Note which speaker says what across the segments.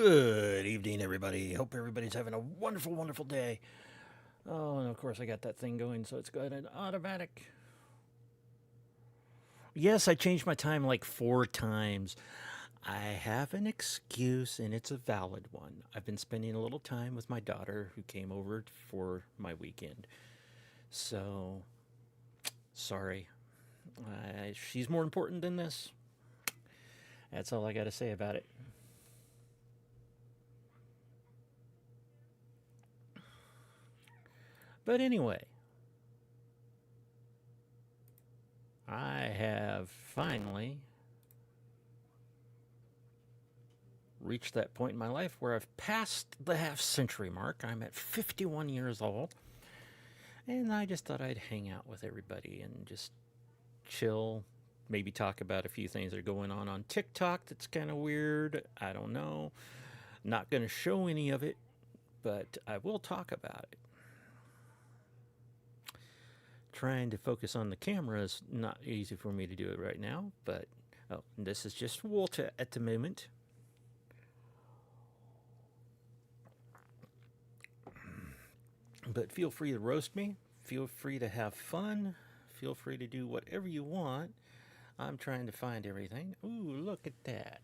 Speaker 1: Good evening, everybody. Hope everybody's having a wonderful, wonderful day. Oh, and of course, I got that thing going, so it's got an automatic. Yes, I changed my time like 4 times. I have an excuse, and it's a valid one. I've been spending a little time with my daughter who came over for my weekend. So, sorry. She's more important than this. That's all I got to say about it. But anyway, I have finally reached that point in my life where I've passed the half century mark. I'm at 51 years old. And I just thought I'd hang out with everybody and just chill. Maybe talk about a few things that are going on TikTok that's kind of weird. I don't know. Not going to show any of it, but I will talk about it. Trying to focus on the camera is not easy for me to do it right now, but oh, this is just water at the moment. But feel free to roast me. Feel free to have fun. Feel free to do whatever you want. I'm trying to find everything. Ooh, look at that.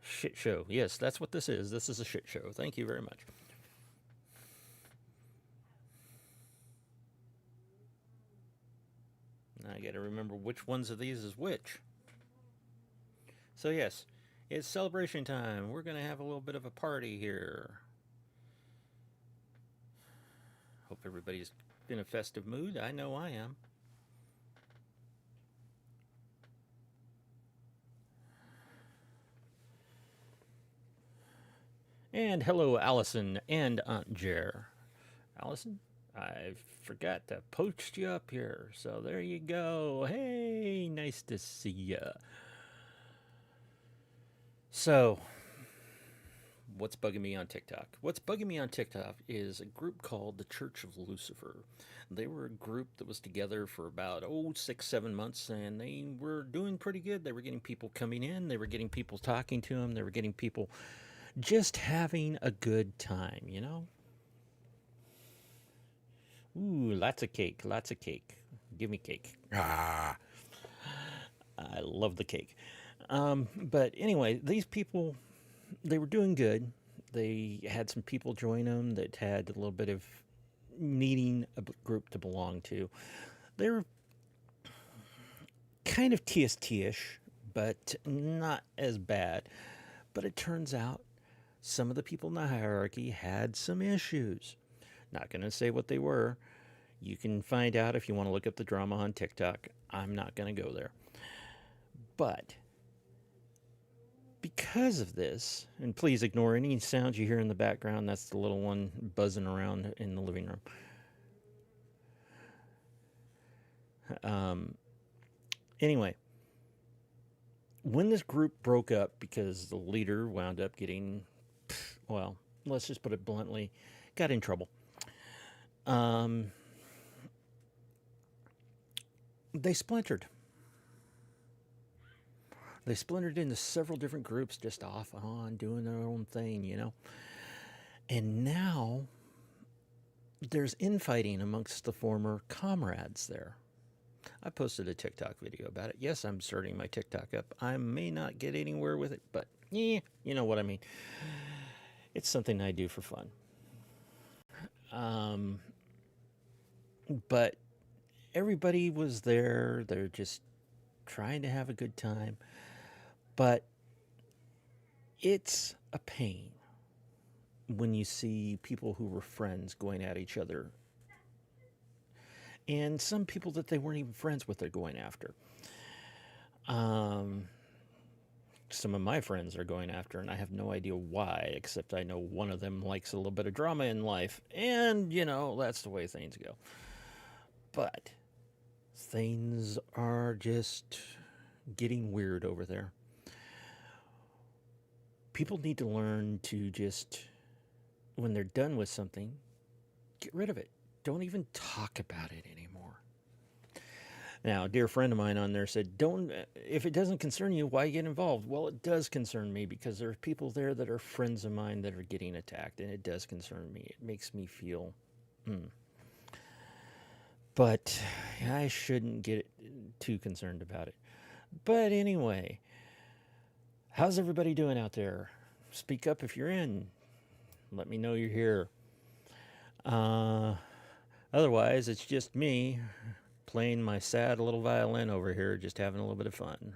Speaker 1: Shit show. Yes, that's what this is. This is a shit show. Thank you very much. Now I gotta remember which ones of these is which. So, yes, it's celebration time. We're gonna have a little bit of a party here. Hope everybody's in a festive mood. I know I am. And hello, Allison and Aunt Jer. Allison, I forgot to post you up here, so there you go. Hey, nice to see ya. So, what's bugging me on TikTok? What's bugging me on TikTok is a group called the Church of Lucifer. They were a group that was together for about 6, 7 months, and they were doing pretty good. They were getting people coming in, they were getting people talking to them, they were getting people just having a good time, you know? Ooh, lots of cake, lots of cake. Give me cake. Ah, I love the cake. But anyway, these people, they were doing good. They had some people join them that had a little bit of needing a group to belong to. They were kind of TST-ish, but not as bad. But it turns out some of the people in the hierarchy had some issues. Not going to say what they were. You can find out if you want to look up the drama on TikTok. I'm not going to go there. But because of this, and please ignore any sounds you hear in the background, that's the little one buzzing around in the living room. Anyway, when this group broke up because the leader wound up getting, well, let's just put it bluntly, got in trouble. They splintered. They splintered into several different groups, just off and on, doing their own thing, you know. And now there's infighting amongst the former comrades there. I posted a TikTok video about it. Yes, I'm starting my TikTok up. I may not get anywhere with it, but yeah, you know what I mean. It's something I do for fun. But everybody was there. They're just trying to have a good time. But it's a pain when you see people who were friends going at each other. And some people that they weren't even friends with, they're going after. Some of my friends are going after, and I have no idea why, except I know one of them likes a little bit of drama in life. And, you know, that's the way things go. But things are just getting weird over there. People need to learn to just, when they're done with something, get rid of it. Don't even talk about it anymore. Now, a dear friend of mine on there said, "Don't. If it doesn't concern you, why get involved?" Well, it does concern me because there are people there that are friends of mine that are getting attacked, and it does concern me. It makes me feel, mm. But I shouldn't get too concerned about it. But anyway, how's everybody doing out there? Speak up if you're in. Let me know you're here. Uh, Otherwise, it's just me playing my sad little violin over here, just having a little bit of fun.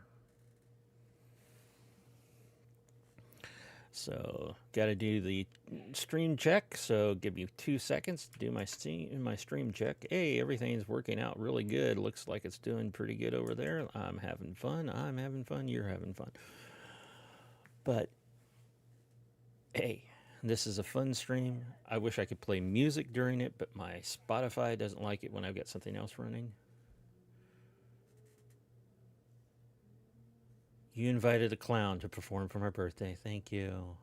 Speaker 1: So, got to do the stream check. So, give me 2 seconds to do my stream check. Hey, everything's working out really good. Looks like it's doing pretty good over there. I'm having fun. I'm having fun. You're having fun. But hey, this is a fun stream. I wish I could play music during it, but my Spotify doesn't like it when I've got something else running. You invited a clown to perform for my birthday. Thank you.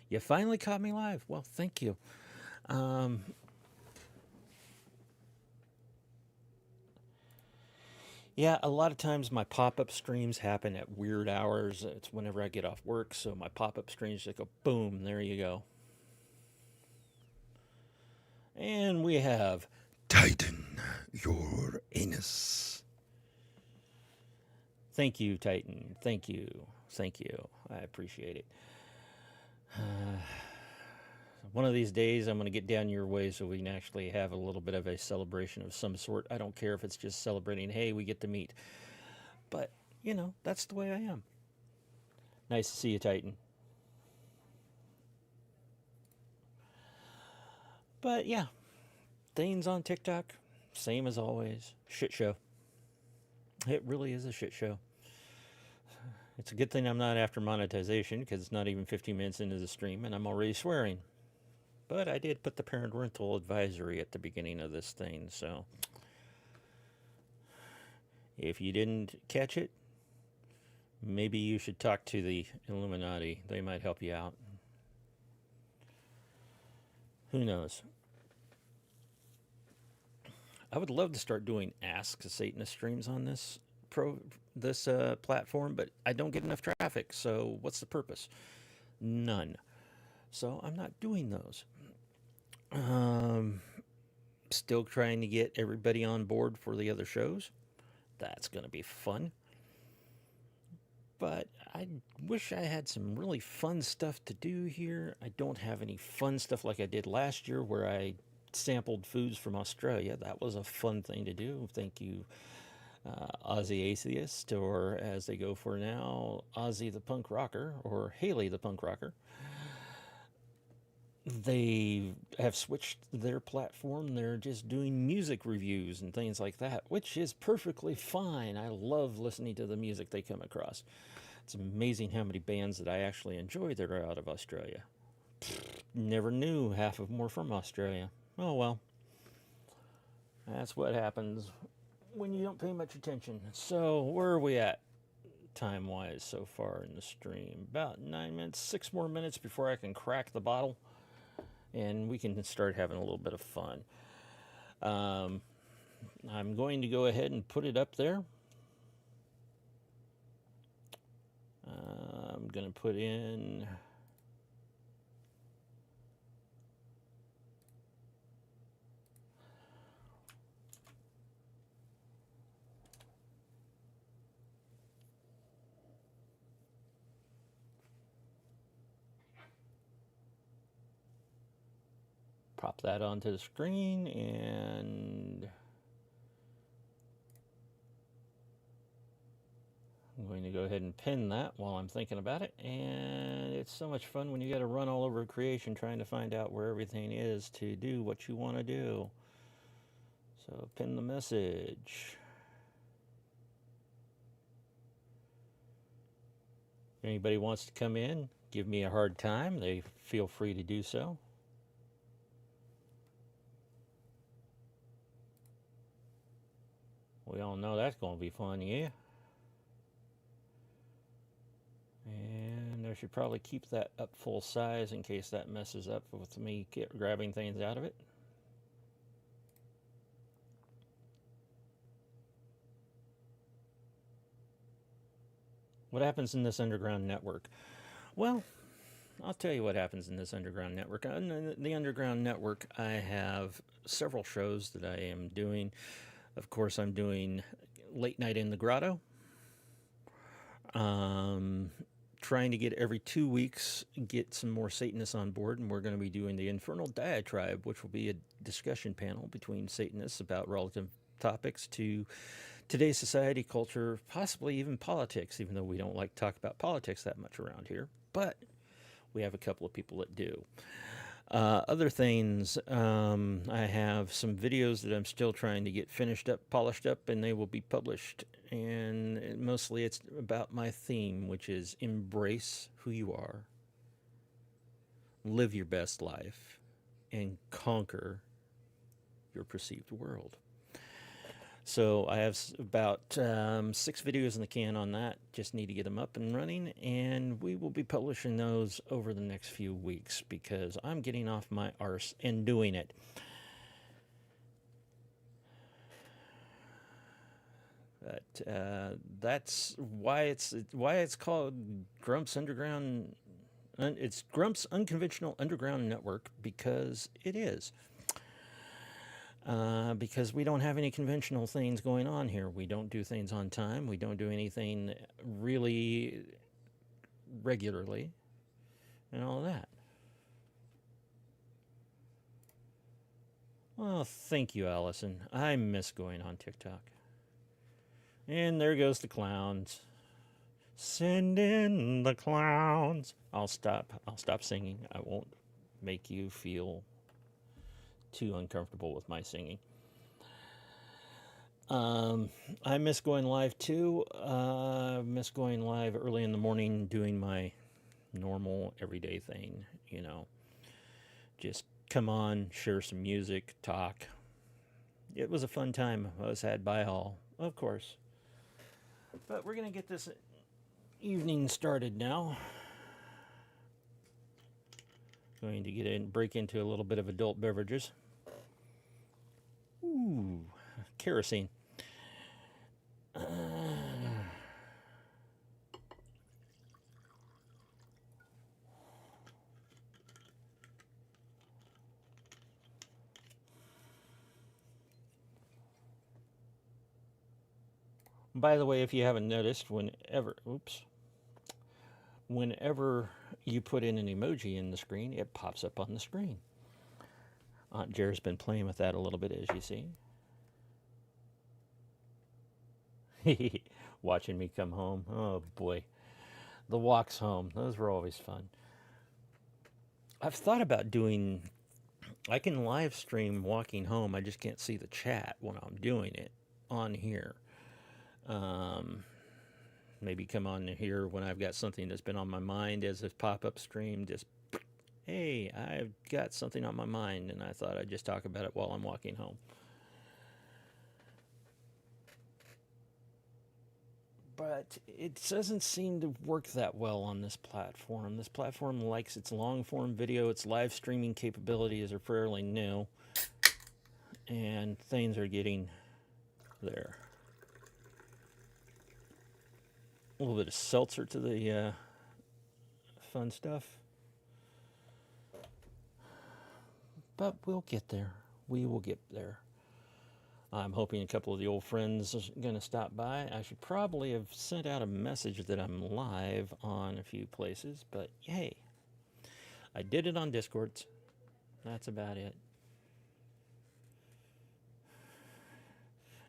Speaker 1: You finally caught me live. Well, thank you. Um, yeah, a lot of times my pop up streams happen at weird hours. It's whenever I get off work, so my pop up streams just go boom, there you go. And we have Tighten Your Anus. Thank you, Titan. Thank you. Thank you. I appreciate it. One of these days, I'm going to get down your way so we can actually have a little bit of a celebration of some sort. I don't care if it's just celebrating, hey, we get to meet. But, that's the way I am. Nice to see you, Titan. But yeah, things on TikTok, same as always. Shit show. It really is a shit show. It's a good thing I'm not after monetization because it's not even 15 minutes into the stream and I'm already swearing. But I did put the parental advisory at the beginning of this thing, so if you didn't catch it, maybe you should talk to the Illuminati. They might help you out. Who knows? I would love to start doing Ask a Satanist streams on this platform, but I don't get enough traffic. So what's the purpose? None. So I'm not doing those. Still trying to get everybody on board for the other shows. That's going to be fun. But I wish I had some really fun stuff to do here. I don't have any fun stuff like I did last year where I sampled foods from Australia. That was a fun thing to do. Thank you, Aussie Atheist, or as they go for now, Ozzy the Punk Rocker, or Haley the Punk Rocker. They have switched their platform. They're just doing music reviews and things like that, which is perfectly fine. I love listening to the music they come across. It's amazing how many bands that I actually enjoy that are out of Australia. Never knew half of them were from Australia. Oh well. That's what happens when you don't pay much attention. So, where are we at time wise so far in the stream? About 9 minutes, 6 more minutes before I can crack the bottle and we can start having a little bit of fun. I'm going to go ahead and put it up there. I'm going to put in pop that onto the screen, and I'm going to go ahead and pin that while I'm thinking about it. And it's so much fun when you got to run all over creation trying to find out where everything is to do what you want to do. So pin the message. If anybody wants to come in, give me a hard time, they feel free to do so. We all know that's going to be fun, yeah? And I should probably keep that up full size in case that messes up with me grabbing things out of it. What happens in this underground network? Well, I'll tell you what happens in this underground network. On the underground network, I have several shows that I am doing. Of course, I'm doing Late Night in the Grotto. Um, Trying to get every 2 weeks, get some more Satanists on board, and we're going to be doing the Infernal Diatribe, which will be a discussion panel between Satanists about relative topics to today's society, culture, possibly even politics, even though we don't like to talk about politics that much around here. But we have a couple of people that do. Other things, I have some videos that I'm still trying to get finished up, polished up, and they will be published. And mostly it's about my theme, which is embrace who you are, live your best life, and conquer your perceived world. So I have about 6 videos in the can on that. Just need to get them up and running, and we will be publishing those over the next few weeks because I'm getting off my arse and doing it. But that's why it's called Grumps Underground. It's Grumps Unconventional Underground Network because it is. Because we don't have any conventional things going on here. We don't do things on time. We don't do anything really regularly and all that. Well, thank you, Allison. I miss going on TikTok. And there goes the clowns. Send in the clowns. I'll stop singing. I won't make you feel too uncomfortable with my singing. I miss going live too. I miss going live early in the morning doing my normal everyday thing, just come on, share some music, talk. It was a fun time. I was had by all, of course. But we're going to get this evening started now. Going to get in, break into a little bit of adult beverages. Ooh, kerosene. By the way, if you haven't noticed, whenever you put in an emoji in the screen, it pops up on the screen. Aunt Jer's been playing with that a little bit, as you see. Watching me come home. Oh, boy. The walks home. Those were always fun. I've thought about I can live stream walking home. I just can't see the chat when I'm doing it on here. Maybe come on here when I've got something that's been on my mind as a pop-up stream. Just, hey, I've got something on my mind, and I thought I'd just talk about it while I'm walking home. But it doesn't seem to work that well on this platform. This platform likes its long-form video. Its live streaming capabilities are fairly new, and things are getting there. A little bit of seltzer to the fun stuff. But we'll get there. We will get there. I'm hoping a couple of the old friends are going to stop by. I should probably have sent out a message that I'm live on a few places, but hey, I did it on Discord. That's about it.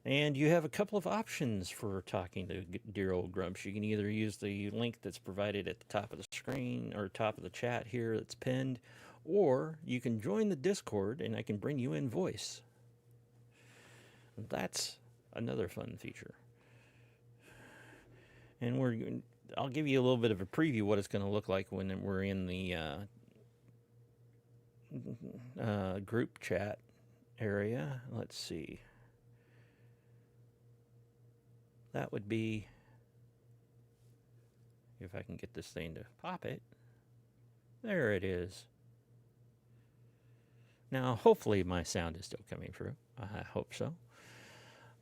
Speaker 1: And you have a couple of options for talking to dear old Grumps. You can either use the link that's provided at the top of the screen or top of the chat here that's pinned, or you can join the Discord and I can bring you in voice. That's another fun feature. And I'll give you a little bit of a preview what it's going to look like when we're in the group chat area. Let's see. That would be, if I can get this thing to pop it. There it is. Now, hopefully my sound is still coming through. I hope so.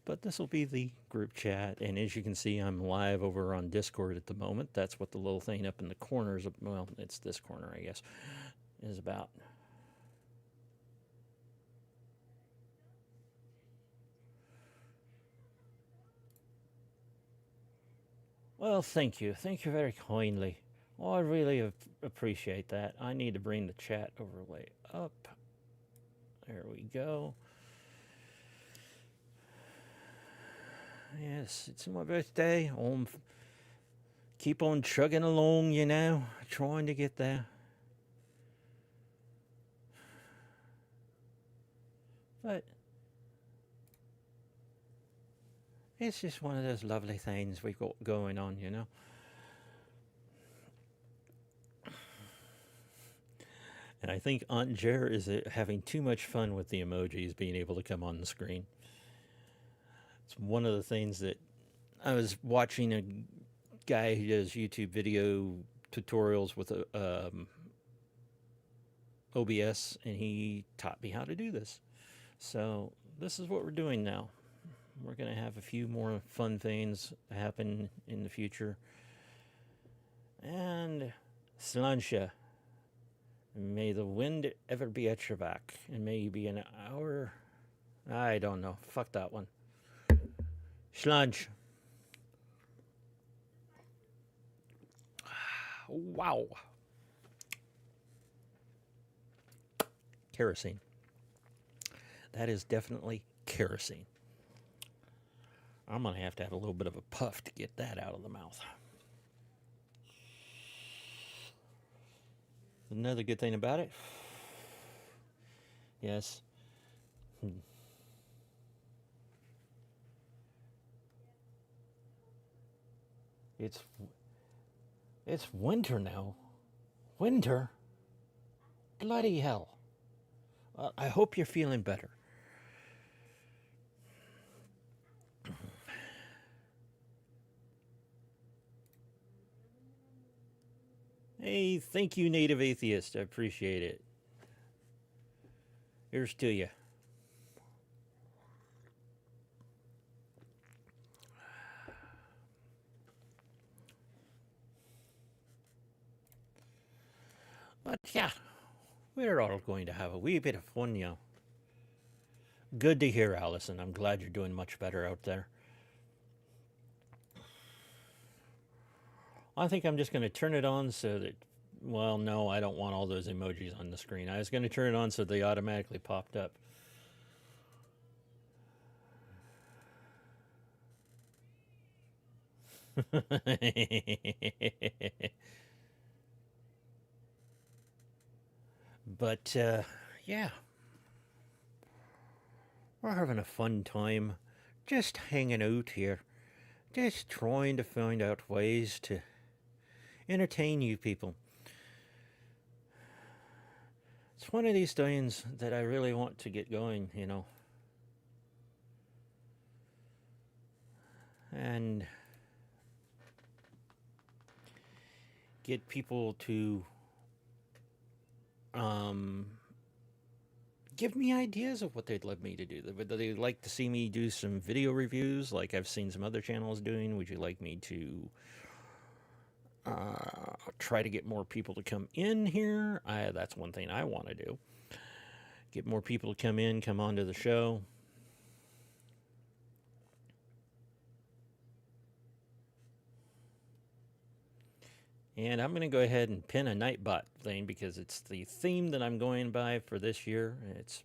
Speaker 1: But this will be the group chat, and as you can see, I'm live over on Discord at the moment. That's what the little thing up in the corners of, well, it's this corner, I guess, is about. Well, thank you. Thank you very kindly. Oh, I really appreciate that. I need to bring the chat overlay up. There we go. Yes, it's my birthday. Keep on chugging along, you know, trying to get there. But it's just one of those lovely things we've got going on, you know. And I think Aunt Jer is having too much fun with the emojis being able to come on the screen. It's one of the things that I was watching a guy who does YouTube video tutorials with OBS, and he taught me how to do this. So this is what we're doing now. We're going to have a few more fun things happen in the future. And Slansha, may the wind ever be at your back, and may you be an hour. I don't know. Fuck that one. Slunch. Wow. Kerosene. That is definitely kerosene. I'm going to have a little bit of a puff to get that out of the mouth. Another good thing about it, yes, it's winter now. Winter? Bloody hell. I hope you're feeling better. Hey, thank you, Native Atheist. I appreciate it. Here's to you. But yeah, we're all going to have a wee bit of fun, you know. Good to hear, Allison. I'm glad you're doing much better out there. I think I'm just going to turn it on so that, well, no, I don't want all those emojis on the screen. I was going to turn it on so they automatically popped up. But, yeah. We're having a fun time just hanging out here. Just trying to find out ways to entertain you people. It's one of these things that I really want to get going, you know. And get people to give me ideas of what they'd love me to do. Would they like to see me do some video reviews like I've seen some other channels doing? Would you like me to try to get more people to come in here? That's one thing I want to do. Get more people to come in, come onto the show. And I'm going to go ahead and pin a Nightbot thing because it's the theme that I'm going by for this year. It's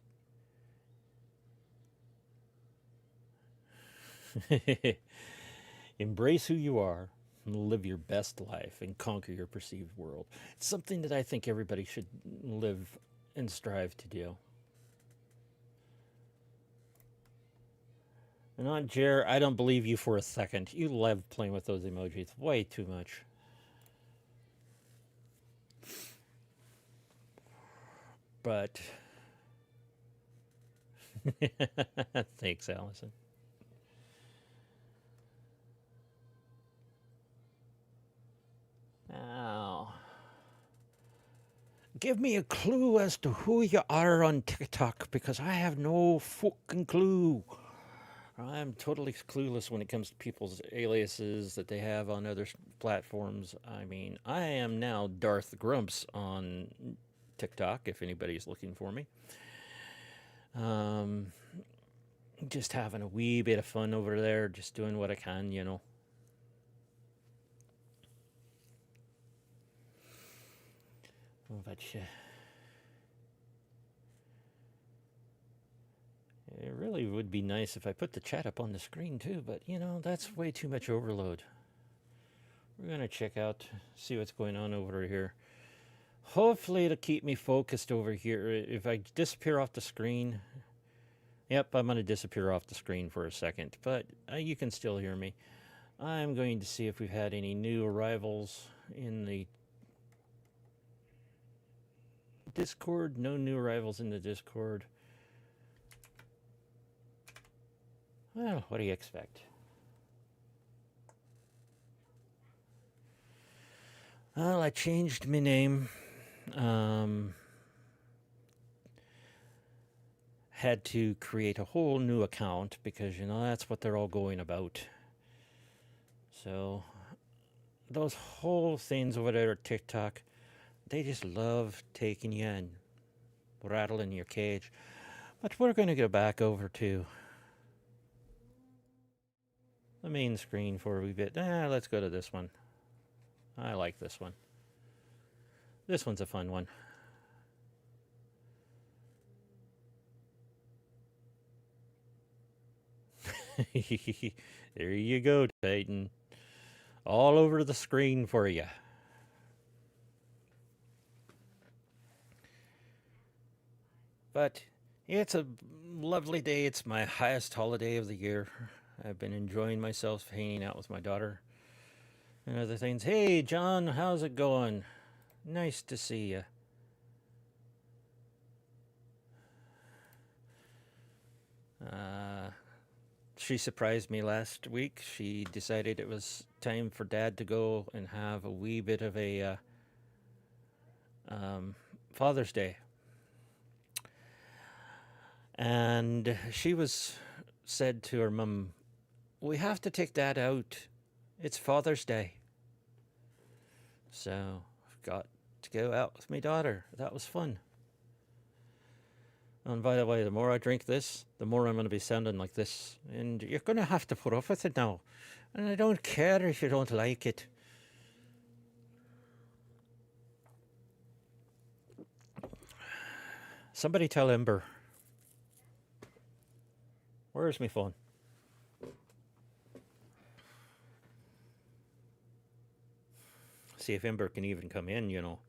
Speaker 1: embrace who you are, live your best life, and conquer your perceived world. It's something that I think everybody should live and strive to do. And Aunt Jer, I don't believe you for a second. You love playing with those emojis way too much. But thanks, Allison. Now, give me a clue as to who you are on TikTok because I have no fucking clue. I'm totally clueless when it comes to people's aliases that they have on other platforms. I mean, I am now Darth Grumps on TikTok, if anybody's looking for me. Um, just having a wee bit of fun over there, just doing what I can, you know. But it really would be nice if I put the chat up on the screen too, but you know, that's way too much overload. We're going to check out, see what's going on over here. Hopefully it'll keep me focused over here. If I disappear off the screen, yep, I'm going to disappear off the screen for a second, but you can still hear me. I'm going to see if we've had any new arrivals in the Discord. No new arrivals in the Discord. Well, what do you expect? Well, I changed my name. Had to create a whole new account because, you know, that's what they're all going about. So, those whole things over there at TikTok, they just love taking you and rattling your cage. But we're going to go back over to the main screen for a wee bit. Let's go to this one. I like this one. This one's a fun one. There you go, Titan. All over the screen for you. But it's a lovely day. It's my highest holiday of the year. I've been enjoying myself hanging out with my daughter and other things. Hey, John, how's it going? Nice to see you. She surprised me last week. She decided it was time for Dad to go and have a wee bit of a Father's Day. And she said to her mum, "We have to take Dad out. It's Father's Day." So I've got to go out with my daughter. That was fun. And by the way, the more I drink this, the more I'm going to be sounding like this. And you're going to have to put up with it now. And I don't care if you don't like it. Somebody tell Ember. Where's my phone? See if Ember can even come in, you know.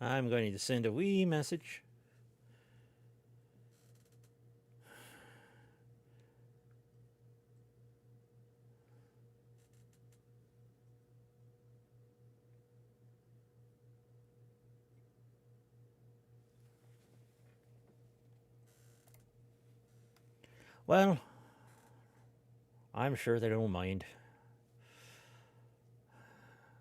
Speaker 1: I'm going to send a wee message. Well, I'm sure they don't mind.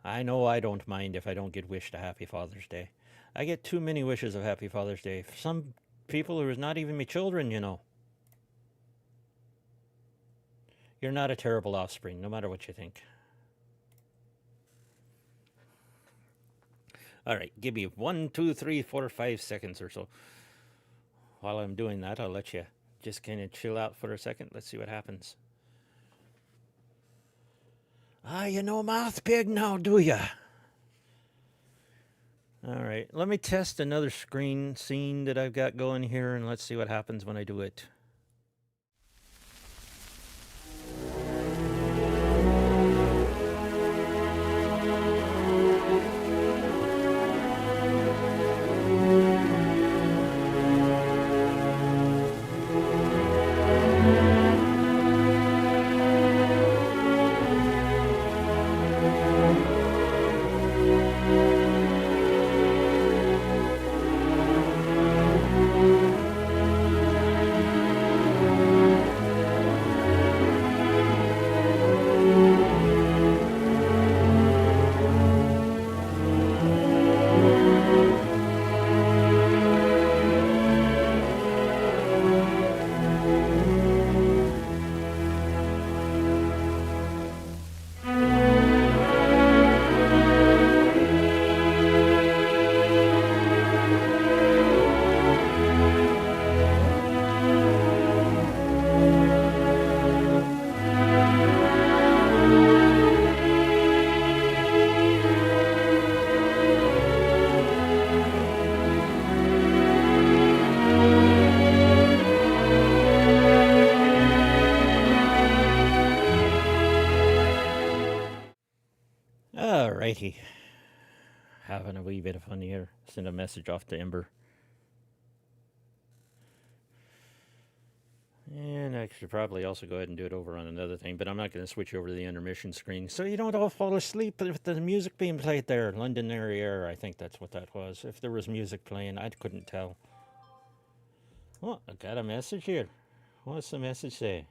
Speaker 1: I know I don't mind if I don't get wished a Happy Father's Day. I get too many wishes of Happy Father's Day. For some people who is not even me children, you know. You're not a terrible offspring, no matter what you think. All right, give me 1, 2, 3, 4, 5 seconds or so. While I'm doing that, I'll let you just kind of chill out for a second. Let's see what happens. You know Mouth Pig now, do ya? All right, let me test another scene that I've got going here, and let's see what happens when I do it. Alrighty. Having a wee bit of fun here. Send a message off to Ember. And I should probably also go ahead and do it over on another thing, but I'm not going to switch over to the intermission screen. So you don't all fall asleep with the music being played there. Londonderry Air, I think that's what that was. If there was music playing, I couldn't tell. Oh, I got a message here. What's the message say?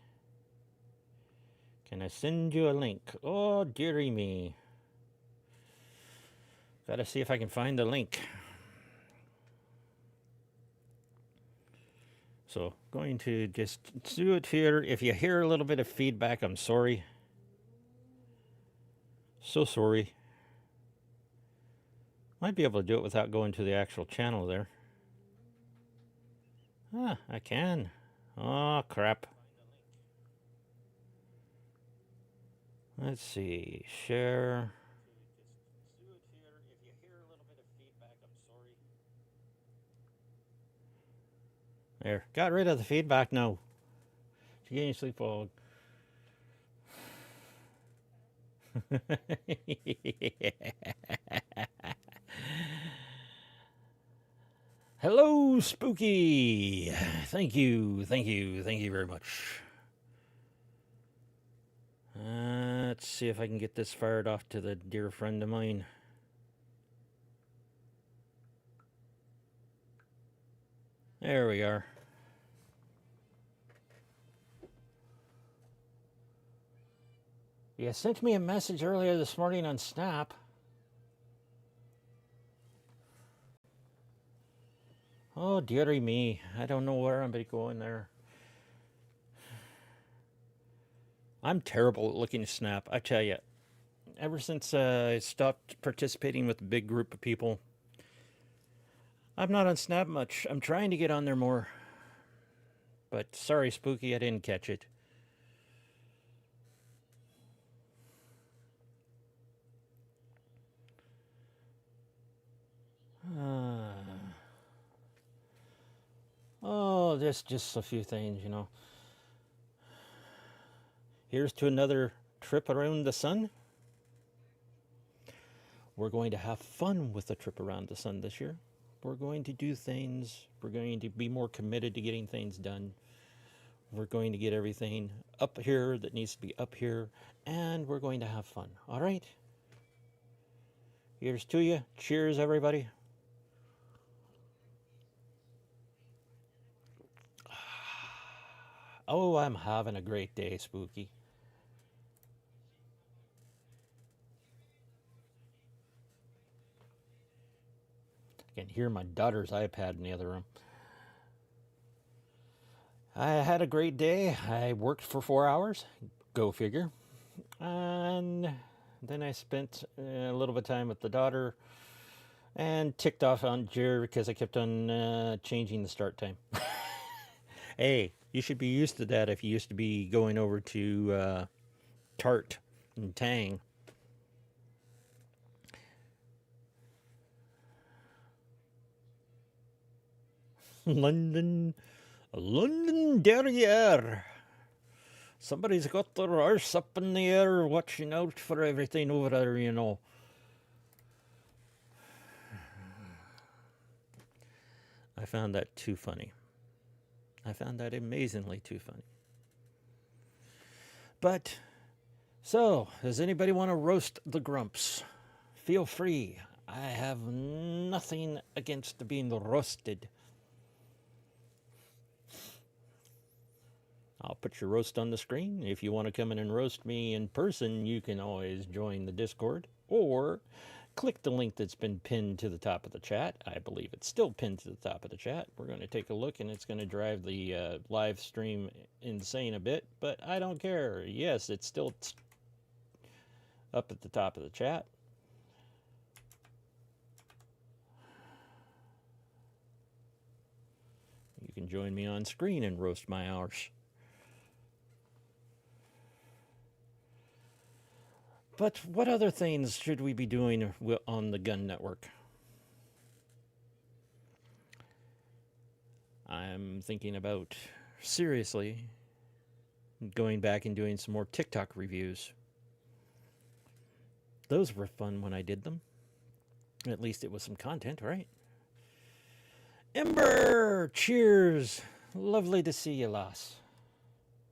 Speaker 1: Can I send you a link? Oh, dearie me. Gotta see if I can find the link. So, going to just do it here. If you hear a little bit of feedback, I'm sorry. So sorry. Might be able to do it without going to the actual channel there. Ah, I can. Oh, crap. Let's see. Share. There. Got rid of the feedback now. Did you get any sleep, Wog? Hello, Spooky. Thank you very much. Let's see if I can get this fired off to the dear friend of mine. There we are. You sent me a message earlier this morning on Snap. Oh, dearie me. I don't know where I'm going there. I'm terrible at looking at Snap, I tell you. Ever since I stopped participating with a big group of people, I'm not on Snap much. I'm trying to get on there more. But sorry, Spooky, I didn't catch it. Oh, there's just a few things, you know. Here's to another trip around the sun. We're going to have fun with the trip around the sun this year. We're going to do things. We're going to be more committed to getting things done. We're going to get everything up here that needs to be up here. And we're going to have fun. All right? Here's to you. Cheers, everybody. Oh, I'm having a great day, Spooky. I can hear my daughter's iPad in the other room. I had a great day. I worked for 4 hours. Go figure. And then I spent a little bit of time with the daughter and ticked off on Jer because I kept on changing the start time. Hey, you should be used to that if you used to be going over to Tart and Tang. London Derriere. Somebody's got their arse up in the air watching out for everything over there, you know. I found that too funny. I found that amazingly too funny. But, so, does anybody want to roast the Grumps? Feel free. I have nothing against being roasted. I'll put your roast on the screen. If you want to come in and roast me in person, you can always join the Discord or click the link that's been pinned to the top of the chat. I believe it's still pinned to the top of the chat. We're going to take a look, and it's going to drive the live stream insane a bit, but I don't care. Yes, it's still up at the top of the chat. You can join me on screen and roast my arse. But what other things should we be doing on the Gun Network? I'm thinking about, seriously, going back and doing some more TikTok reviews. Those were fun when I did them. At least it was some content, right? Ember! Cheers! Lovely to see you, lass.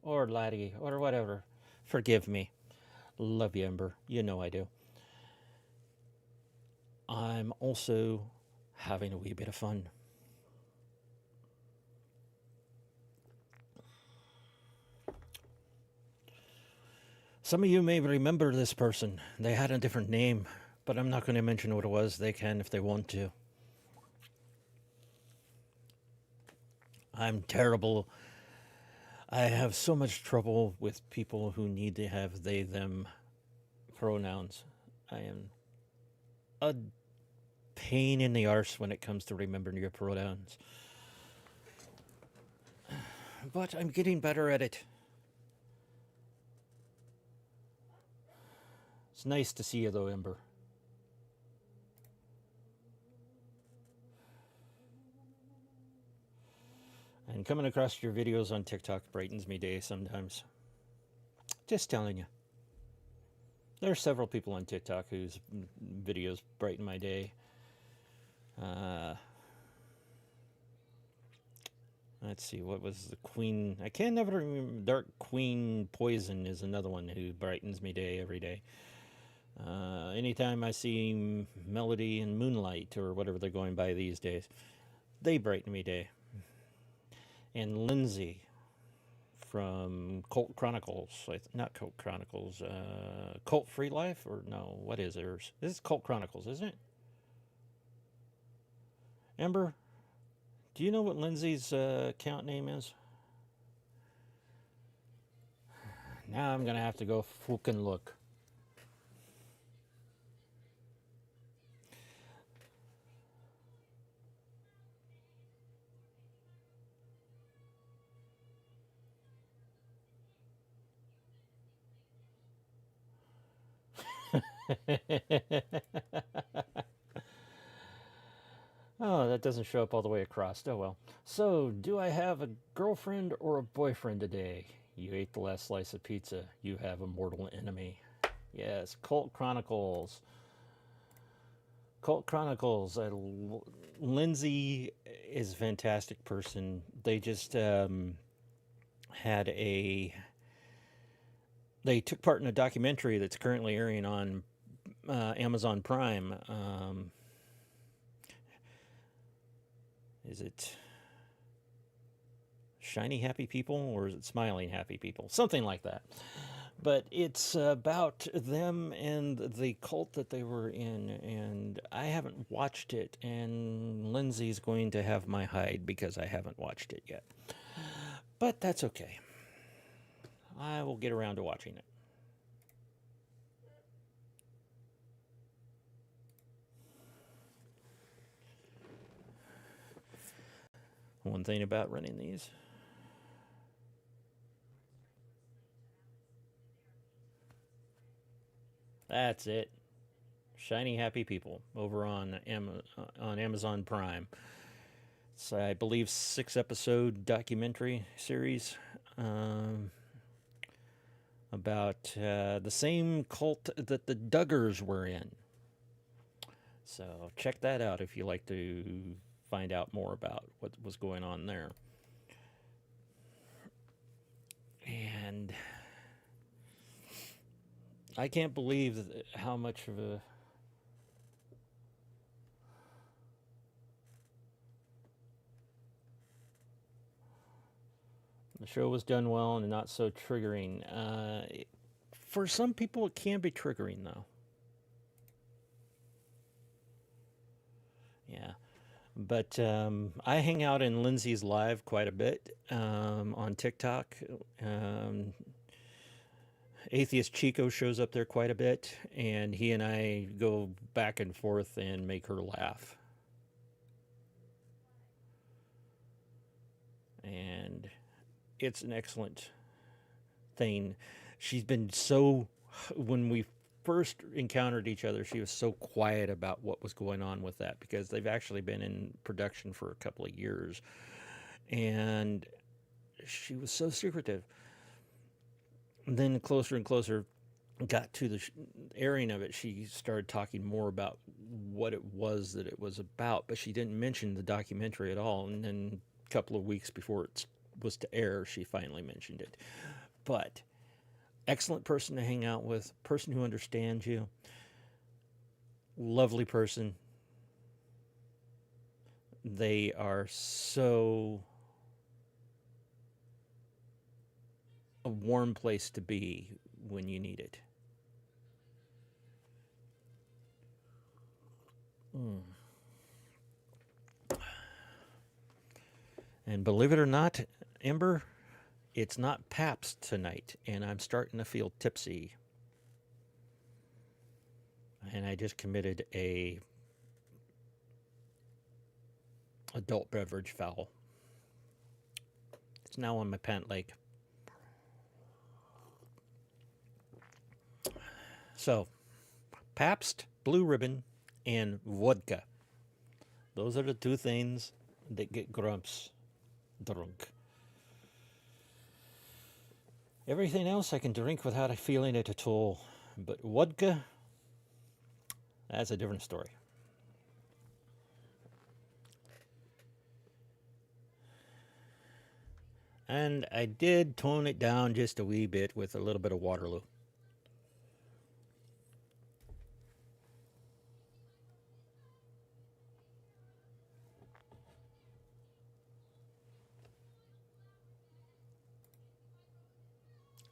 Speaker 1: Or laddie, or whatever. Forgive me. Love you, Ember. You know I do. I'm also having a wee bit of fun. Some of you may remember this person. They had a different name, but I'm not going to mention what it was. They can if they want to. I'm terrible. I have so much trouble with people who need to have they, them pronouns. I am a pain in the arse when it comes to remembering your pronouns. But I'm getting better at it. It's nice to see you, though, Ember. And coming across your videos on TikTok brightens me day sometimes. Just telling you. There are several people on TikTok whose videos brighten my day. Let's see, what was the Queen? I can't never remember. Dark Queen Poison is another one who brightens me day every day. Anytime I see Melody and Moonlight or whatever they're going by these days, they brighten me day. And Lindsay from Cult Chronicles, not Cult Chronicles, Cult Free Life, or no, what is theirs? This is Cult Chronicles, isn't it? Ember, do you know what Lindsay's account name is? Now I'm gonna have to go fucking look. Oh, that doesn't show up all the way across. Oh well. So, do I have a girlfriend or a boyfriend today? You ate the last slice of pizza. You have a mortal enemy. Yes, Cult Chronicles. Cult Chronicles. Lindsay is a fantastic person. They just had a. They took part in a documentary that's currently airing on Amazon Prime. Is it Shiny Happy People or is it Smiling Happy People? Something like that. But it's about them and the cult that they were in, and I haven't watched it, and Lindsay's going to have my hide because I haven't watched it yet. But that's okay. I will get around to watching it. One thing about running these. That's it. Shiny Happy People over on Amazon Prime. It's, I believe, 6-episode documentary series about the same cult that the Duggars were in. So check that out if you like to find out more about what was going on there. And I can't believe how much of a the show was done well and not so triggering. For some people, it can be triggering, though. Yeah. But I hang out in Lindsay's live quite a bit on TikTok. Atheist Chico shows up there quite a bit, and he and I go back and forth and make her laugh. And it's an excellent thing. She's been so, when we first encountered each other, she was so quiet about what was going on with that because they've actually been in production for a couple of years. And she was so secretive. And then closer and closer, got to the airing of it, she started talking more about what it was that it was about, but she didn't mention the documentary at all. And then a couple of weeks before it was to air, she finally mentioned it. But excellent person to hang out with, person who understands you, lovely person. They are so a warm place to be when you need it. Mm. And believe it or not, Ember, it's not Pabst tonight, and I'm starting to feel tipsy. And I just committed a adult beverage foul. It's now on my pant leg. So, Pabst, Blue Ribbon, and vodka. Those are the two things that get Grumps drunk. Everything else I can drink without feeling it at all. But vodka, that's a different story. And I did tone it down just a wee bit with a little bit of Waterloo.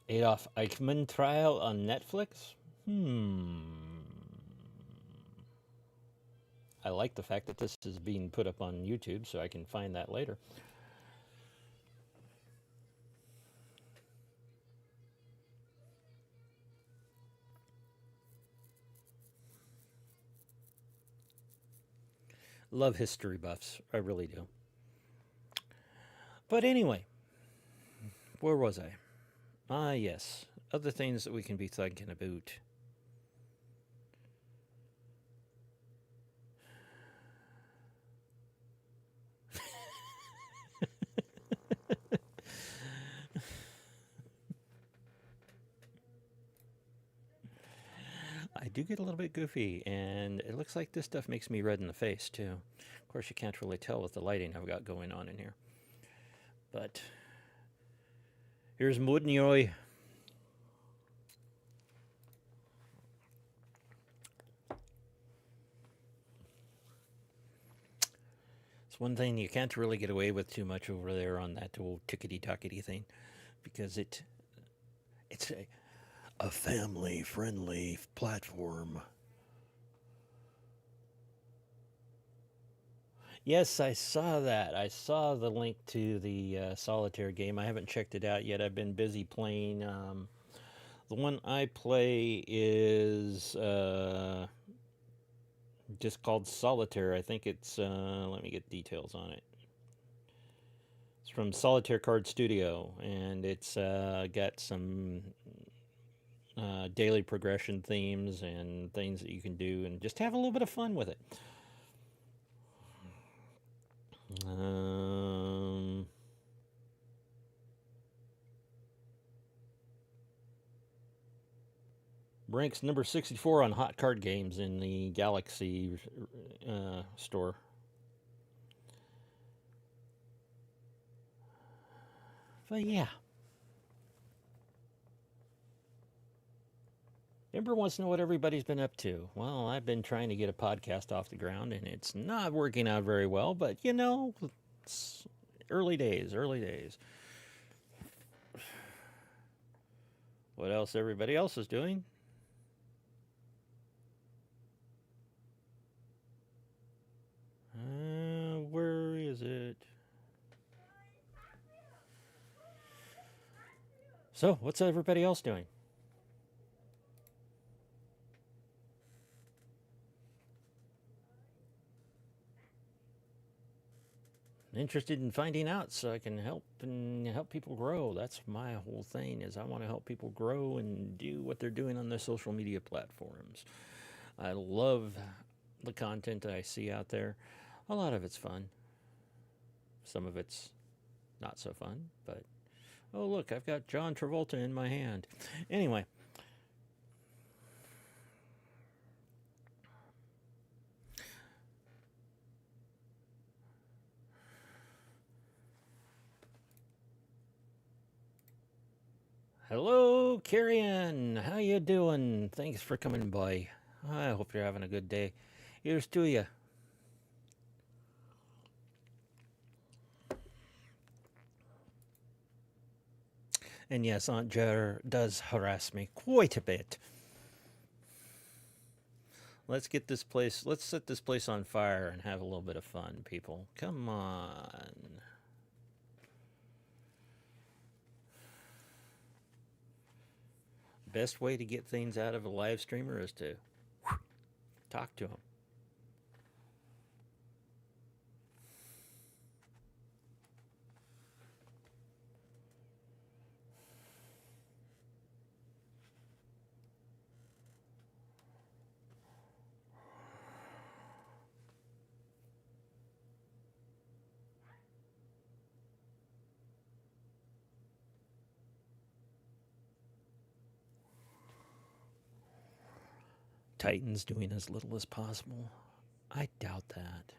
Speaker 1: Adolf Eichmann trial on Netflix? I like the fact that this is being put up on YouTube so I can find that later. Love history buffs. I really do. But anyway, where was I? Ah, yes. Other things that we can be thinking about. I do get a little bit goofy, and it looks like this stuff makes me red in the face, too. Of course, you can't really tell with the lighting I've got going on in here. But here's Mudnyoy. It's one thing you can't really get away with too much over there on that old tickety-tockety thing, because it's a family-friendly platform. Yes, I saw that. I saw the link to the solitaire game. I haven't checked it out yet. I've been busy playing. The one I play is just called Solitaire. I think it's, let me get details on it. It's from Solitaire Card Studio, and it's got some daily progression themes and things that you can do, and just have a little bit of fun with it. Ranks number 64 on hot card games in the Galaxy store. But yeah. Ember wants to know what everybody's been up to. Well, I've been trying to get a podcast off the ground, and it's not working out very well, but you know, it's early days, early days. What else everybody else is doing? Where is it? So, what's everybody else doing? Interested in finding out so I can help and help people grow. That's my whole thing is I want to help people grow and do what they're doing on their social media platforms. I love the content that I see out there. A lot of it's fun. Some of it's not so fun, but oh look, I've got John Travolta in my hand. Anyway, Hello, Carrion. How you doing? Thanks for coming by. I hope you're having a good day. Here's to you. And yes, Aunt Jer does harass me quite a bit. Let's get this place, let's set this place on fire and have a little bit of fun, people. Come on. Best way to get things out of a live streamer is to talk to them. Titan's doing as little as possible. I doubt that.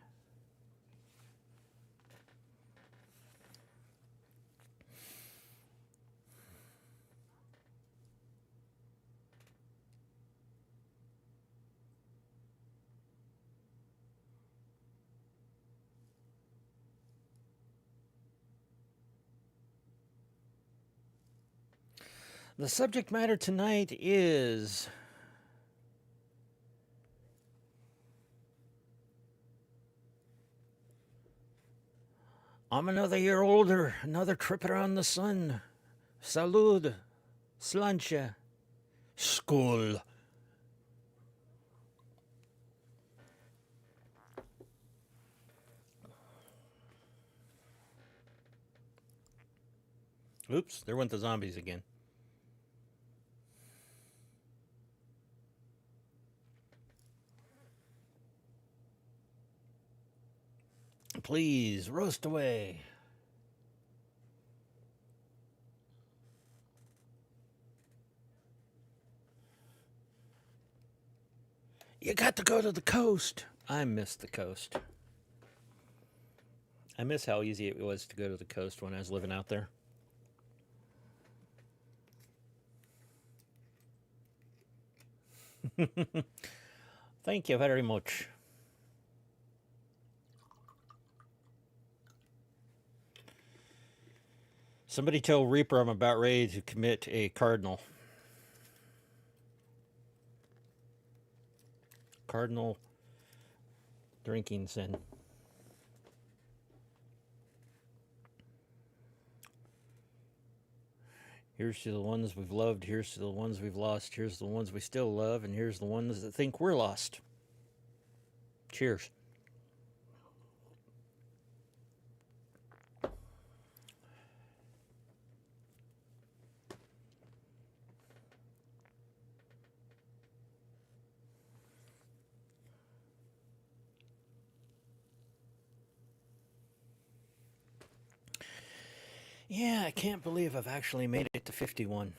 Speaker 1: The subject matter tonight is I'm another year older, another trip around the sun. Salud, slancha, skol. Oops, there went the zombies again. Please, roast away. You got to go to the coast. I miss the coast. I miss how easy it was to go to the coast when I was living out there. Thank you very much. Somebody tell Reaper I'm about ready to commit a cardinal. Cardinal drinking sin. Here's to the ones we've loved, here's to the ones we've lost, here's the ones we still love, and here's the ones that think we're lost. Cheers. Yeah, I can't believe I've actually made it to 51.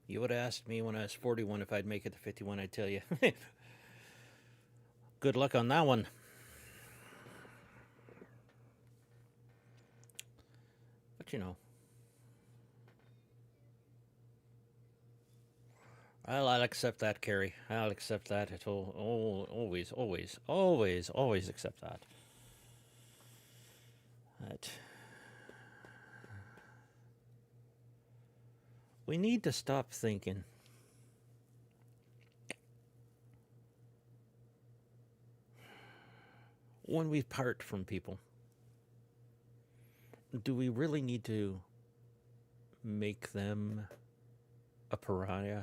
Speaker 1: You would have asked me when I was 41 if I'd make it to 51, I'd tell you. Good luck on that one. But you know, I'll accept that, Carrie. I'll accept that. It'll always accept that. That we need to stop thinking. When we part from people, do we really need to make them a pariah?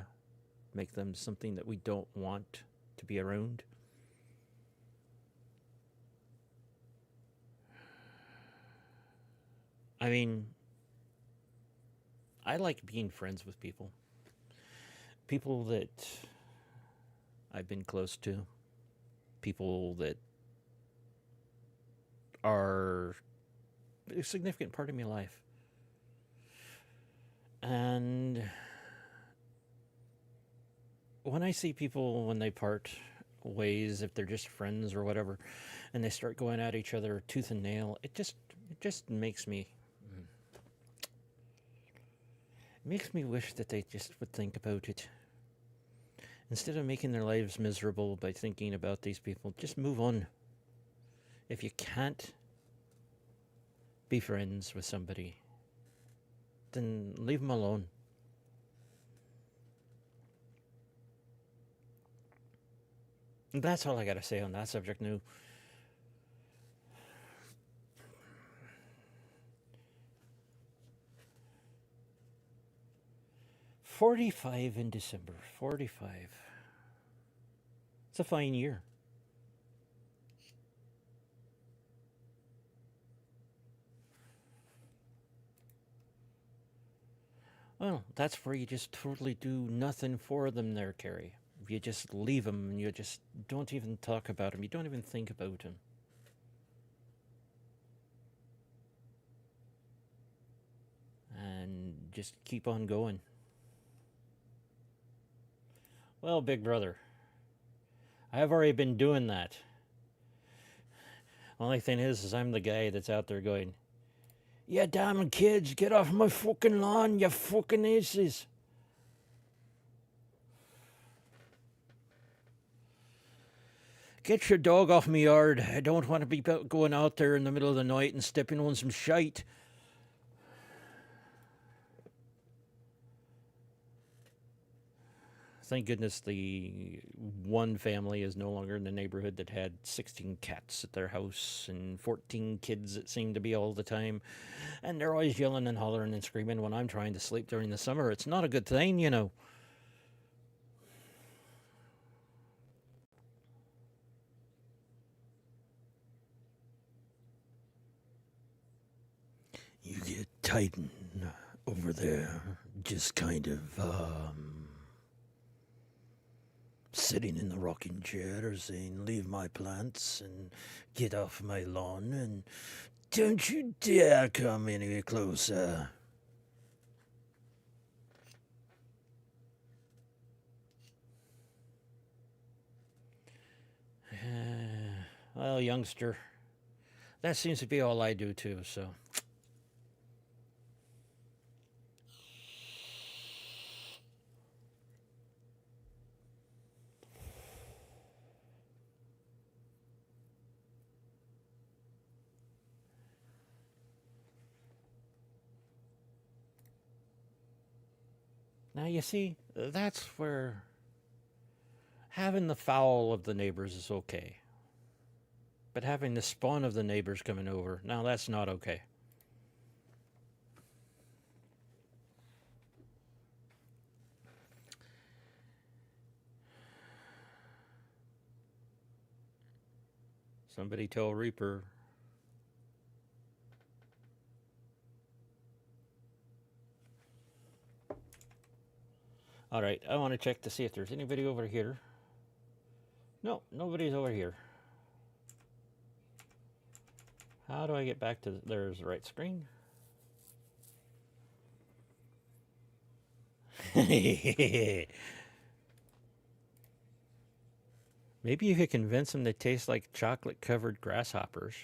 Speaker 1: Make them something that we don't want to be around? I mean, I like being friends with people. People that I've been close to. People that are a significant part of my life. And when I see people when they part ways, if they're just friends or whatever, and they start going at each other tooth and nail, it just makes me It makes me wish that they just would think about it. Instead of making their lives miserable by thinking about these people, just move on. If you can't be friends with somebody, then leave them alone. And that's all I gotta say on that subject now. 45 in December. 45. It's a fine year. Well, that's where you just totally do nothing for them there, Carrie. You just leave them and you just don't even talk about them. You don't even think about them. And just keep on going. Well, big brother, I've already been doing that. Only thing is I'm the guy that's out there going, "Yeah, damn kids, get off my fucking lawn, you fucking aces." Get your dog off me yard. I don't want to be going out there in the middle of the night and stepping on some shite. Thank goodness the one family is no longer in the neighborhood that had 16 cats at their house and 14 kids, it seemed to be all the time. And they're always yelling and hollering and screaming when I'm trying to sleep during the summer. It's not a good thing, you know. You get Titan over there, just kind of, sitting in the rocking chair saying, "Leave my plants and get off my lawn and don't you dare come any closer." Well, youngster, that seems to be all I do too, so. Now, you see, that's where having the fowl of the neighbors is okay. But having the spawn of the neighbors coming over, now that's not okay. Somebody tell Reaper. All right, I want to check to see if there's anybody over here. No, nobody's over here. How do I get back to there's the right screen? Maybe you could convince them they taste like chocolate covered grasshoppers.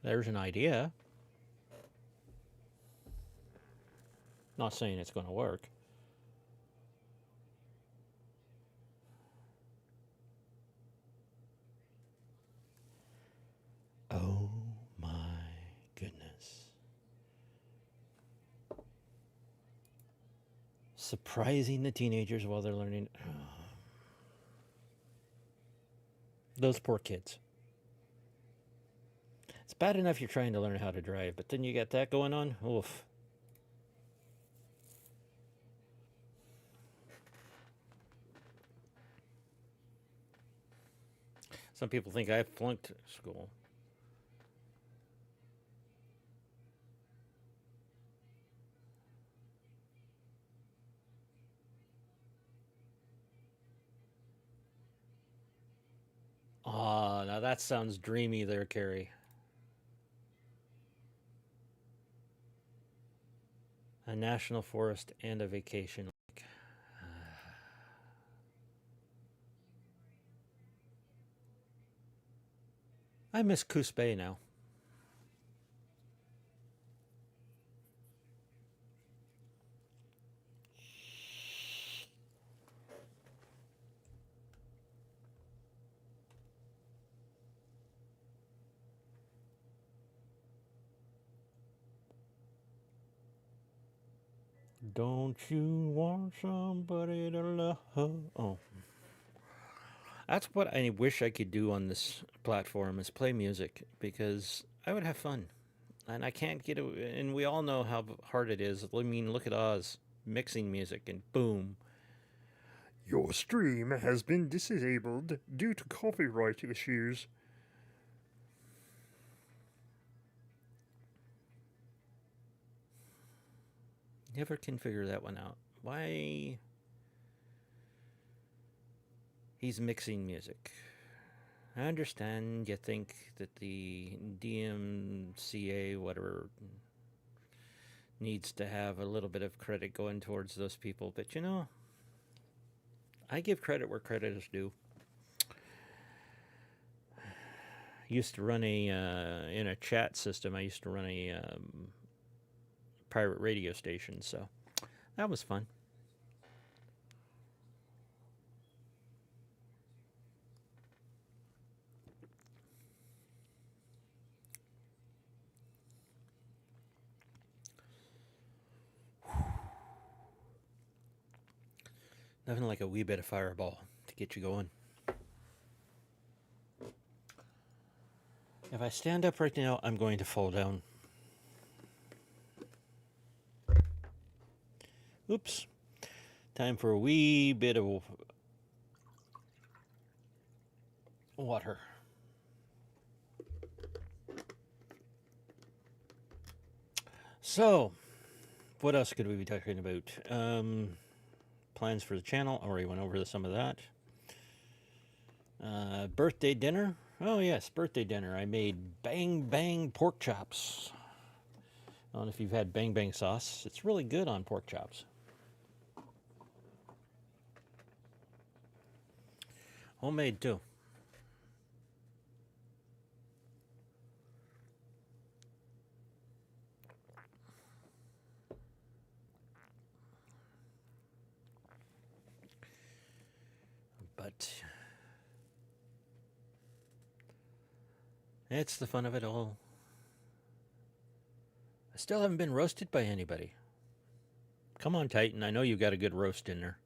Speaker 1: There's an idea. Not saying it's going to work. Oh my goodness. Surprising the teenagers while they're learning. Those poor kids. It's bad enough you're trying to learn how to drive, but then you got that going on. Oof. Some people think I flunked school. Ah, now that sounds dreamy there, Carrie. A national forest and a vacation lake. I miss Coos Bay now. Don't you want somebody to love? Oh, that's what I wish I could do on this platform is play music because I would have fun. And I can't get it. And we all know how hard it is. I mean, look at Oz mixing music and boom.
Speaker 2: Your stream has been disabled due to copyright issues.
Speaker 1: Never can figure that one out. Why he's mixing music. I understand you think that the DMCA, whatever, needs to have a little bit of credit going towards those people, but you know, I give credit where credit is due. Used to run a in a chat system. I used to run a private radio station, so that was fun. Nothing like a wee bit of fireball to get you going. If I stand up right now, I'm going to fall down. Oops. Time for a wee bit of water. So, what else could we be talking about? Plans for the channel. Already went over some of that. Birthday dinner. Oh, yes, birthday dinner. I made bang bang pork chops. I don't know if you've had bang bang sauce. It's really good on pork chops. Homemade, too. But it's the fun of it all. I still haven't been roasted by anybody. Come on, Titan. I know you got a good roast in there.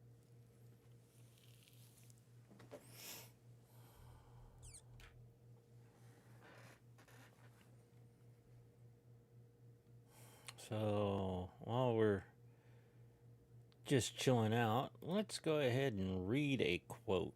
Speaker 1: So, while we're just chilling out, let's go ahead and read a quote.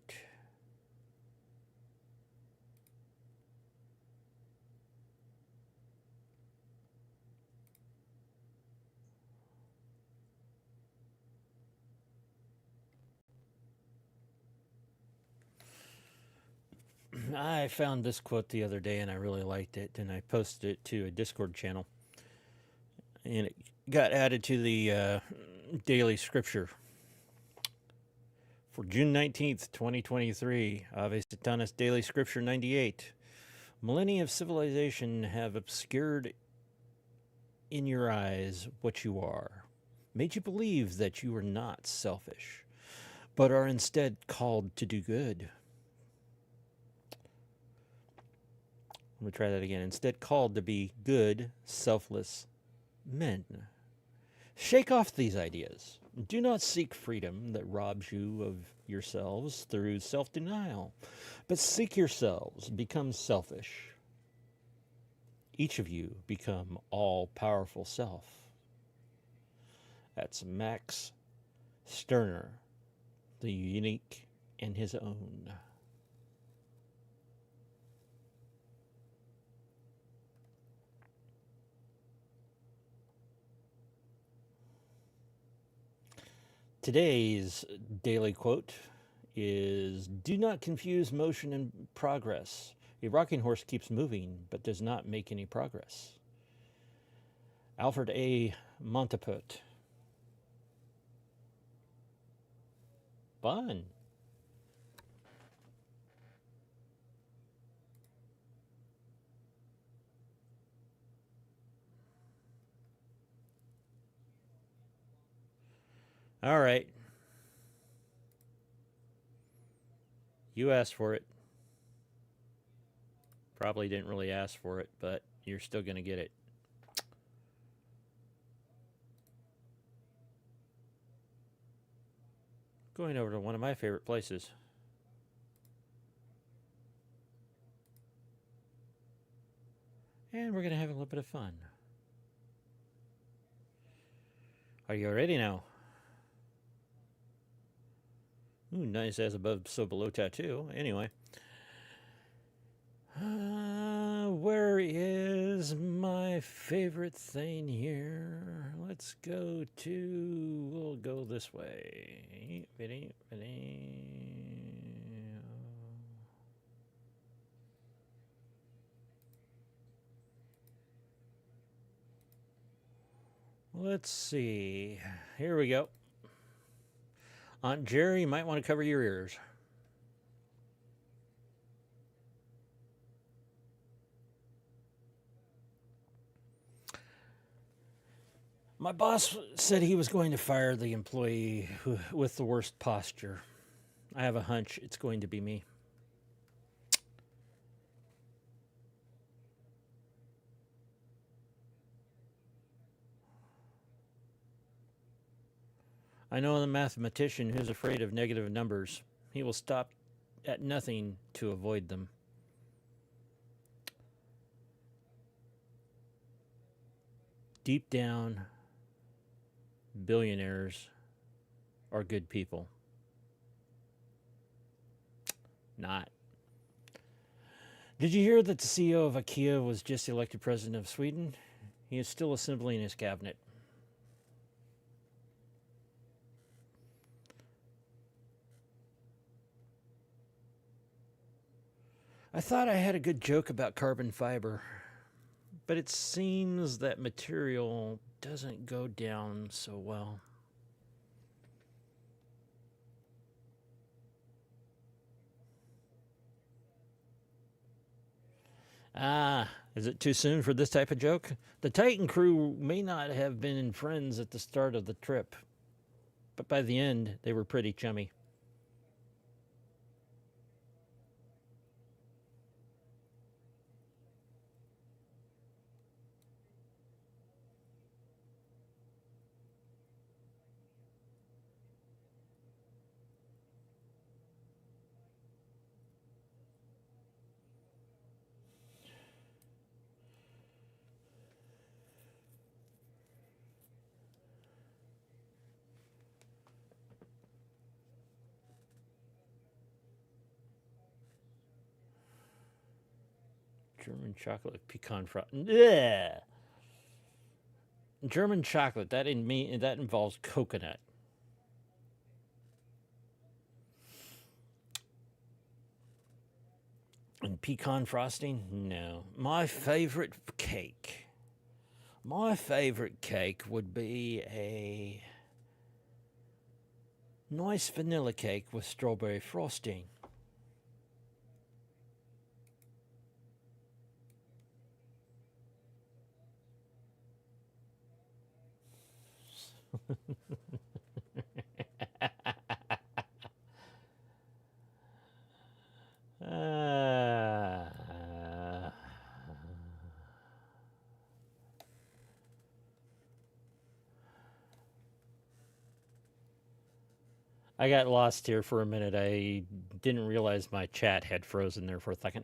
Speaker 1: I found this quote the other day and I really liked it, and I posted it to a Discord channel. And it got added to the daily scripture for June 19th, 2023. Ave Satanas Daily Scripture 98. Millennia of civilization have obscured in your eyes what you are, made you believe that you are not selfish, but are instead called to do good. Let me try that again. Instead, called to be good, selfless men. Shake off these ideas. Do not seek freedom that robs you of yourselves through self denial, but seek yourselves, become selfish. Each of you become all powerful self. That's Max Stirner, the unique in his own. Today's daily quote is: do not confuse motion and progress. A rocking horse keeps moving but does not make any progress. Alfred A. Monteput. Fun. All right. You asked for it. Probably didn't really ask for it, but you're still going to get it. Going over to one of my favorite places. And we're going to have a little bit of fun. Are you ready now? Ooh, nice as above, so below tattoo. Anyway. Where is my favorite thing here? Let's go to... We'll go this way. Let's see. Here we go. Aunt Jerry, you might want to cover your ears. My boss said he was going to fire the employee with the worst posture. I have a hunch it's going to be me. I know a mathematician who's afraid of negative numbers. He will stop at nothing to avoid them. Deep down, billionaires are good people. Not. Did you hear that the CEO of IKEA was just elected president of Sweden? He is still assembling his cabinet. I thought I had a good joke about carbon fiber, but it seems that material doesn't go down so well. Ah, is it too soon for this type of joke? The Titan crew may not have been friends at the start of the trip, but by the end, they were pretty chummy. German chocolate pecan frosting. Yeah. German chocolate that involves coconut. And pecan frosting? No. My favorite cake. My favorite cake would be a nice vanilla cake with strawberry frosting. uh, I got lost here for a minute. I didn't realize my chat had frozen there for a second.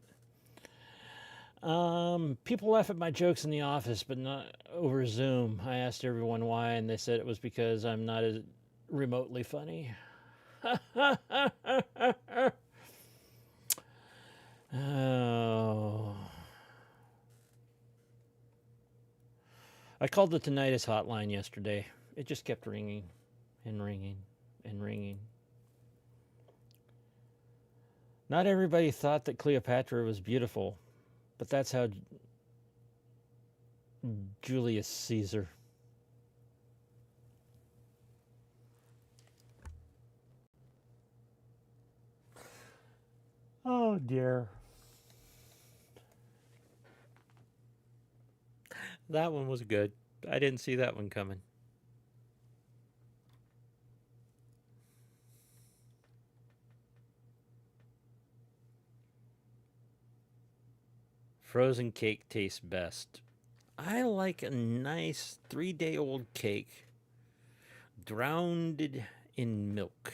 Speaker 1: People laugh at my jokes in the office, but not over Zoom. I asked everyone why, and they said it was because I'm not as remotely funny. Oh. I called the tinnitus hotline yesterday. It just kept ringing and ringing and ringing. Not everybody thought that Cleopatra was beautiful, but that's how Julius Caesar. Oh dear. That one was good. I didn't see that one coming. Frozen cake tastes best. I like a nice 3-day-old cake drowned in milk.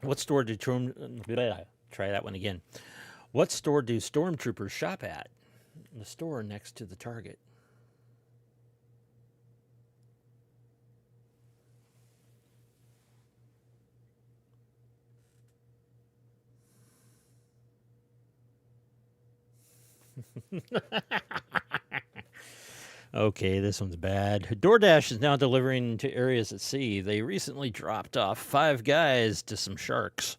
Speaker 1: What store do try that one again? What store do stormtroopers shop at? The store next to the Target. Okay, this one's bad. DoorDash is now delivering to areas at sea. They recently dropped off 5 guys to some sharks.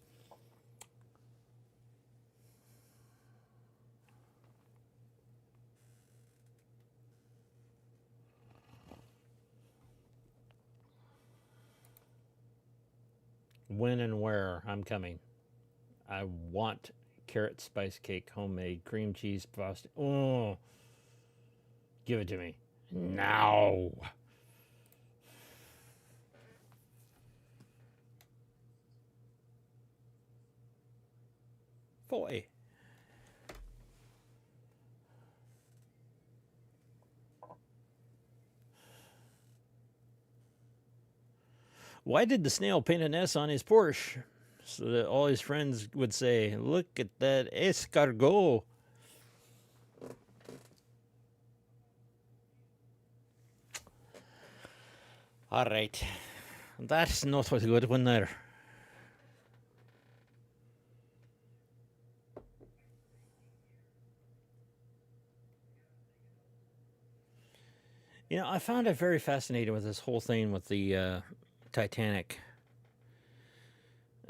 Speaker 1: When and where? I'm coming. I want carrot spice cake, homemade, cream cheese frosting. Oh, give it to me. Now. Boy. Why did the snail paint an S on his Porsche? So that all his friends would say, "Look at that escargot." All right. That's not a good one there. You know, I found it very fascinating with this whole thing with the Titanic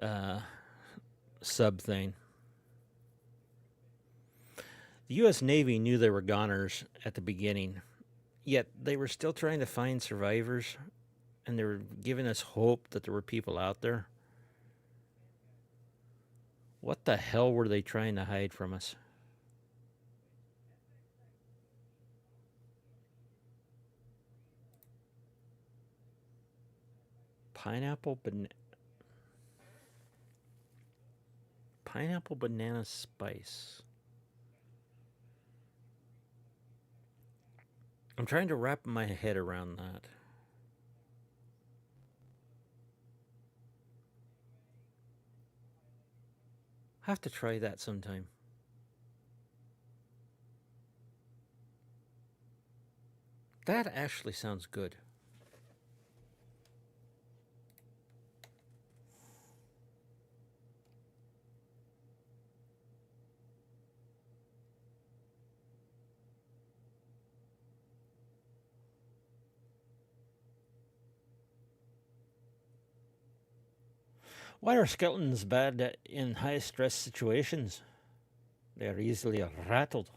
Speaker 1: uh, sub thing. The U.S. Navy knew they were goners at the beginning, yet they were still trying to find survivors, and they were giving us hope that there were people out there. What the hell were they trying to hide from us? Pineapple banana spice. I'm trying to wrap my head around that. I have to try that sometime. That actually sounds good. Why are skeletons bad in high stress situations? They are easily rattled.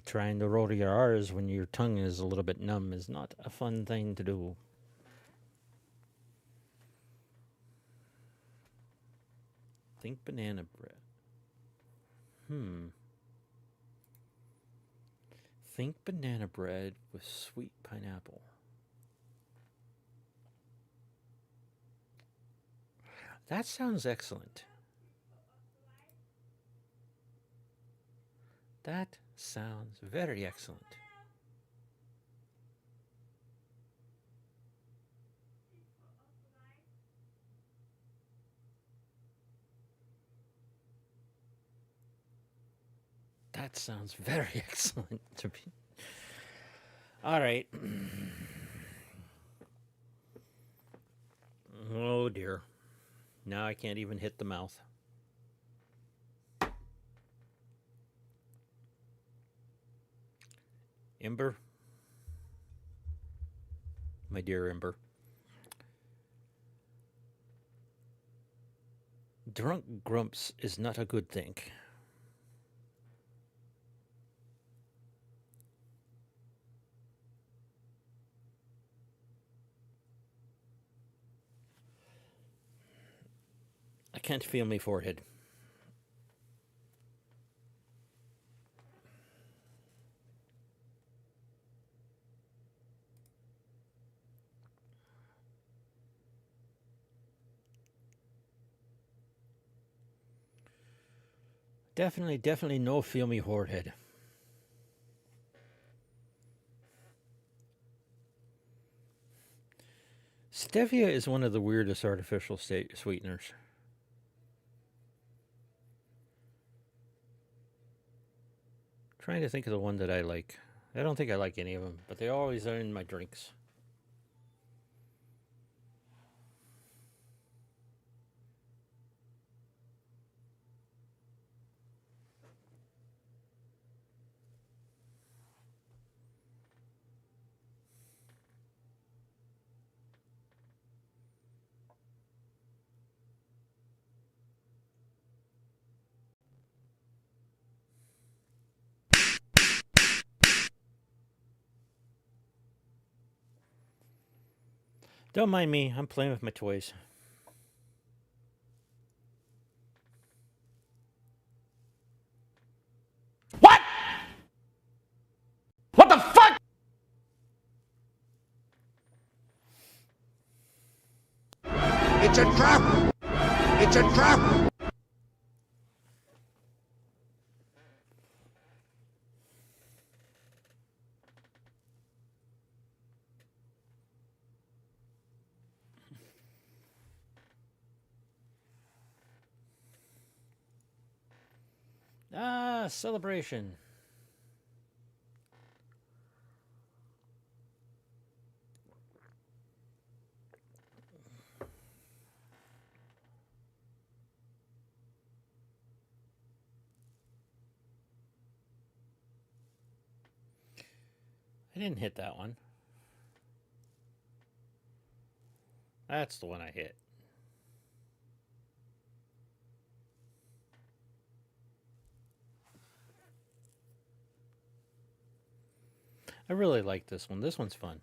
Speaker 1: Trying to roll your R's when your tongue is a little bit numb is not a fun thing to do. Think banana bread. Think banana bread with sweet pineapple. That sounds excellent. That sounds very excellent. That sounds very excellent to me. All right. Oh dear. Now I can't even hit the mouth. Ember. My dear Ember. Drunk Grumps is not a good thing. I can't feel my forehead. Definitely no feel me forehead. Stevia is one of the weirdest artificial sweeteners. Trying to think of the one that I like. I don't think I like any of them, but they always are in my drinks. Don't mind me, I'm playing with my toys.
Speaker 3: What? What the fuck?
Speaker 4: It's a trap! It's a trap!
Speaker 1: Ah, celebration. I didn't hit that one. That's the one I hit. I really like this one. This one's fun.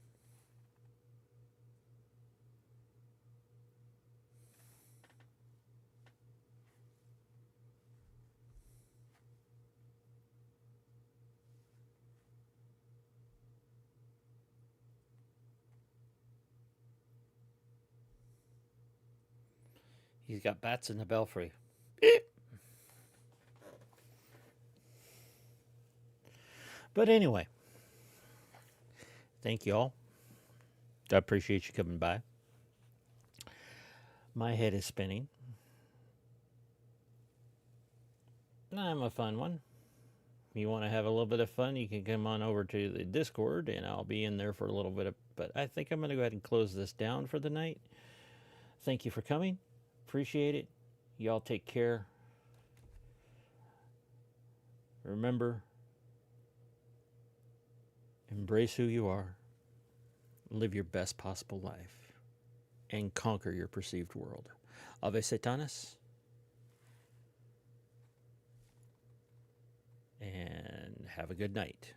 Speaker 1: He's got bats in the belfry. But anyway, thank you all. I appreciate you coming by. My head is spinning. I'm a fun one. If you want to have a little bit of fun, you can come on over to the Discord, and I'll be in there for a little bit of. But I think I'm going to go ahead and close this down for the night. Thank you for coming. Appreciate it. Y'all take care. Remember, embrace who you are. Live your best possible life. And conquer your perceived world. Ave Satanas. And have a good night.